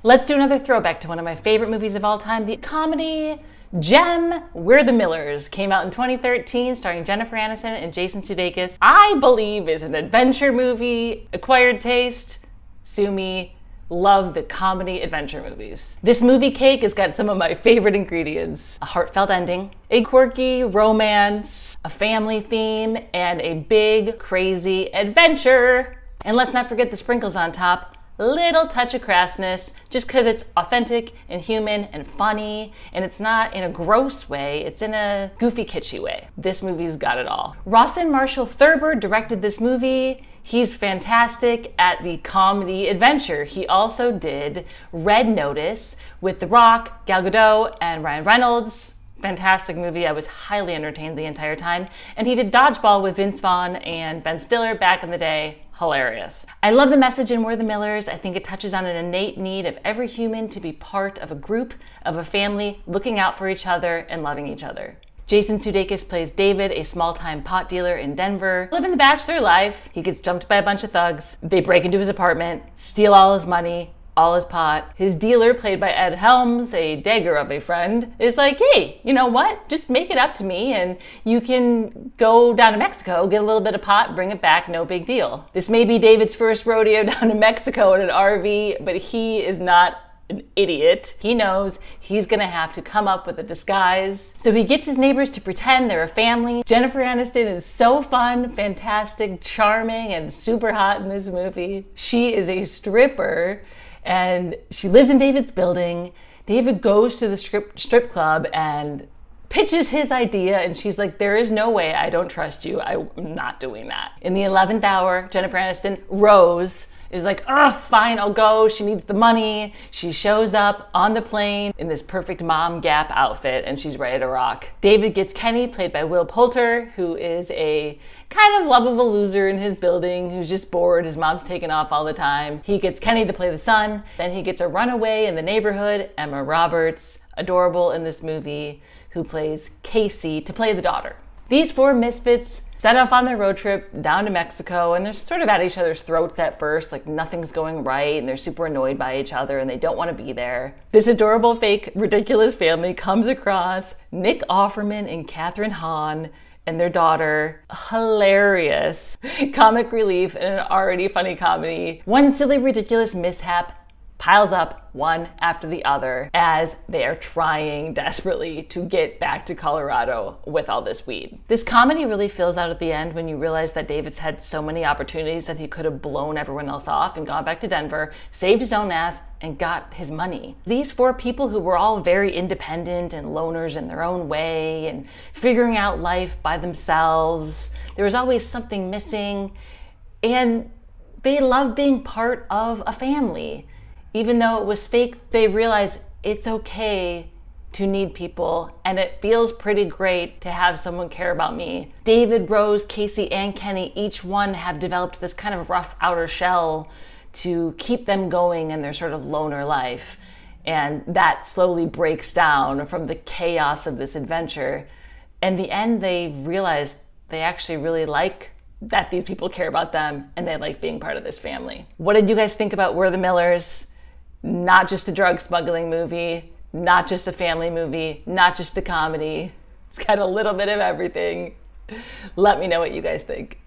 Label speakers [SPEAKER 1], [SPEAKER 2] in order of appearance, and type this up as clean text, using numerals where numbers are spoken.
[SPEAKER 1] Let's do another throwback to one of my favorite movies of all time, the comedy gem We're the Millers. Came out in 2013, starring Jennifer Aniston and Jason Sudeikis. I believe is an adventure movie, acquired taste, sue me. Love the comedy adventure movies. This movie cake has got some of my favorite ingredients. A heartfelt ending, a quirky romance, a family theme, and a big, crazy adventure. And let's not forget the sprinkles on top. Little touch of crassness, just because it's authentic and human and funny, and it's not in a gross way, it's in a goofy, kitschy way. This movie's got it all. Rawson Marshall Thurber directed this movie. He's fantastic at the comedy adventure. He also did Red Notice with The Rock, Gal Gadot, and Ryan Reynolds. Fantastic movie. I was highly entertained the entire time. And he did Dodgeball with Vince Vaughn and Ben Stiller back in the day. Hilarious. I love the message in We're the Millers. I think it touches on an innate need of every human to be part of a group, of a family, looking out for each other and loving each other. Jason Sudeikis plays David, a small-time pot dealer in Denver. Living the bachelor life. He gets jumped by a bunch of thugs. They break into his apartment, steal all his money, all his pot. His dealer, played by Ed Helms, a dagger of a friend, is like, hey, you know what? Just make it up to me and you can go down to Mexico, get a little bit of pot, bring it back, no big deal. This may be David's first rodeo down to Mexico in an RV, but he is not an idiot. He knows he's gonna have to come up with a disguise. So he gets his neighbors to pretend they're a family. Jennifer Aniston is so fun, fantastic, charming, and super hot in this movie. She is a stripper and she lives in David's building. David goes to the strip club and pitches his idea, and she's like, there is no way, I don't trust you. I'm not doing that. In the 11th hour, Jennifer Aniston, Rose, is like, fine, I'll go. She needs the money. She shows up on the plane in this perfect mom Gap outfit, and she's ready to rock. David gets Kenny, played by Poulter, who is a kind of lovable loser in his building who's just bored. His mom's taken off all the time. He gets Kenny to play the son. Then he gets a runaway in the neighborhood, Emma Roberts, adorable in this movie, who plays Casey, to play the daughter. These four misfits set off on their road trip down to Mexico, and they're sort of at each other's throats at first, like nothing's going right, and they're super annoyed by each other, and they don't want to be there. This adorable, fake, ridiculous family comes across Nick Offerman and Kathryn Hahn and their daughter. Hilarious. Comic relief in an already funny comedy. One silly, ridiculous mishap piles up one after the other as they are trying desperately to get back to Colorado with all this weed. This comedy really fills out at the end when you realize that David's had so many opportunities that he could have blown everyone else off and gone back to Denver, saved his own ass, and got his money. These four people who were all very independent and loners in their own way and figuring out life by themselves, there was always something missing, and they love being part of a family. Even though it was fake, they realized it's okay to need people, and it feels pretty great to have someone care about me. David, Rose, Casey, and Kenny, each one have developed this kind of rough outer shell to keep them going in their sort of loner life. And that slowly breaks down from the chaos of this adventure. In the end, they realize they actually really like that these people care about them, and they like being part of this family. What did you guys think about We're the Millers? Not just a drug smuggling movie, not just a family movie, not just a comedy. It's got a little bit of everything. Let me know what you guys think.